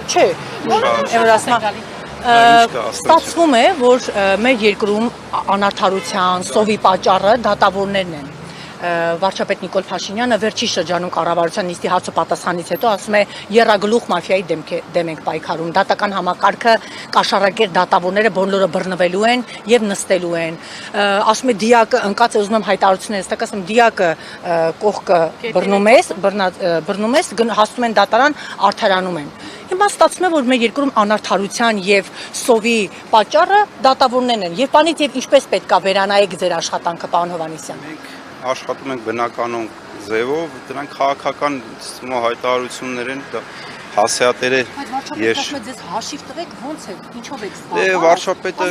Չէ, ստացվում է, որ մեր երկրում անարդարության, սովի պատճառը դատավորներն են։ Վարչապետ Նիկոլ Փաշինյանը վերջի շրջանում կառավարության նիստի հարցը պատասխանից հետո ասում է եռագլուխ մաֆիայի դեմ ենք պայքարում, դատական համակարգը կաշառակեր դատավորները բոլորը բռնվելու են եւ նստելու են, ասում է դիակը ընկած է, ուզում եմ հայտարարություններ ստակ, ասում դիակը կողքը բռնում ես, հասնում են դատարան, արդարանում են։ Հիմա ստացվում է, որ մեր երկրում անարդարության եւ սովի պատճառը դատավորներն են։ Եւ բանից եւ ինչպես պետք է վերանայեք ձեր աշխատանքը, պարոն Հովհաննիսյան։ Աշխատում ենք բնականոն ձևով, դրանք քաղաքական հայտարարություններ են, հասեատերը ձեզ հաշիվ տվեք, ոնց է, ինչով եք ստացվում։ Վարչապետը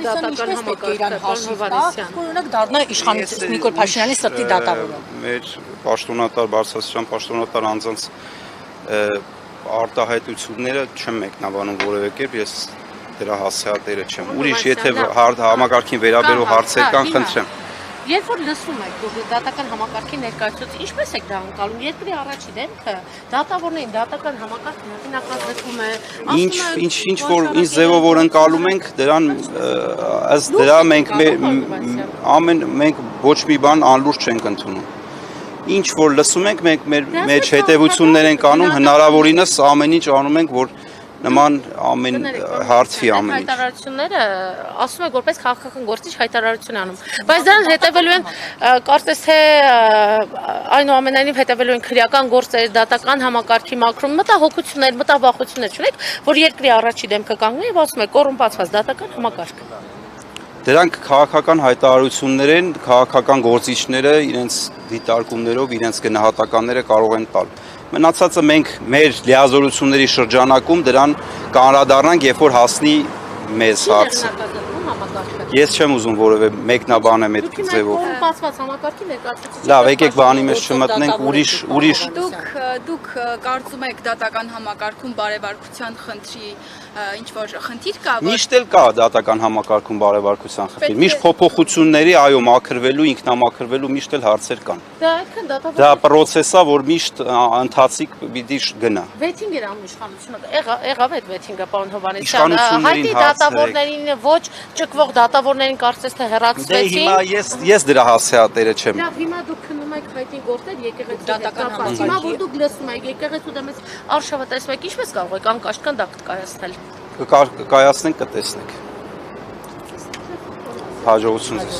դատական համակարգը, օրինակ դառնա իշխանություն Նիկոլ Փաշինյանի սրտի դատավորը։ Մեր պաշտոնատար բարձրաստիճան պաշտոնատար անձանց արտահայտությունները չեմ մեկնաբանում որևէ կերպ, ես դրա հասեատերը չեմ։ Ուրիշ եթե համակարգին վերաբերող հարցեր կան, խնդրեմ։ Երբ որ լսում եք, որ դատական համակարգի ներկայացուցիչ, ինչպես եք դա անցալում, երկրի առաջի դեմքը դատավորներին դատական համակարգը հեղինակացվում է, ինչ որ ինչ ձևով որ ընկալում ենք, դրան ըստ դրա մենք ոչ մի բան անլուրջ չենք ընդունում։ Ինչ որ լսում ենք, մենք մեր մեջ հետևություններ ենք անում, հնարավորինս ամեն ինչ անում ենք, որ նման ամեն հարցի ամեն ինչ։ Հայտարարությունները ասում եք որպես քաղաքական գործիչ հայտարարություն անում, բայց դրան հետևելու են կարծես թե այնուամենայնիվ հետևելու են քրեական գործեր, դատական համակարգի մակրում, մտահոգություններ, մտավախություններ չունեք, որ երկրի առաջի դեմքը կանգնի եւ ասում եք կոռումպացված դատական համակարգ։ Դրանք քաղաքական հայտարարություններ են, քաղաքական գործիչները իրենց դիտարկումներով, իրենց գնահատականները կարող են տալ։ Մնացածը մենք մեր լիազորությունների շրջանակում դրան կանրադառնանք, երբ որ հասնի մեզ հարցը։ Ես չեմ ուզում որևէ մեկնաբանեմ այդ ձևով։ Կոռումպացված համակարգի ներկայացուցիչ։ Լավ, եկեք բանի մեջ չմտնենք, ուրիշ Դուք կարծում եք դատական համակարգում բարեվարկության խնդրի ինչ որ խնդիր կա։ Միշտ էլ կա դատական համակարգում բարեվարկության խնդիր։ Միշտ փոփոխությունների, այո, մաքրվելու, ինքնամաքրվելու միշտ էլ հարցեր կան։ Դա process է, որ միշտ ընթացիկ պիտի գնա։ Վեթինգ էր անում իշխանությունը։ Եղավ այդ վեթինգը, պարոն Հովհաննիսյան։ Հայտի դատավորներին ոչ ճկվող դատավորներին կարծես թե հեռացվեցին։ Դե հիմա ես դրա հասեատերը չեմ։ Լավ, հիմա դուք քննում եք հայտի գործեր եկեղեցու դատական համակարգ։ Հիմա որ դուք լսում եք եկեղեցու դեմից արշավը տեսնում եք, ինչպես կարող եք անկաշկան դա կայացնել։ Կկայացնենք, կտեսնենք։ Հաջողություն ձեզ։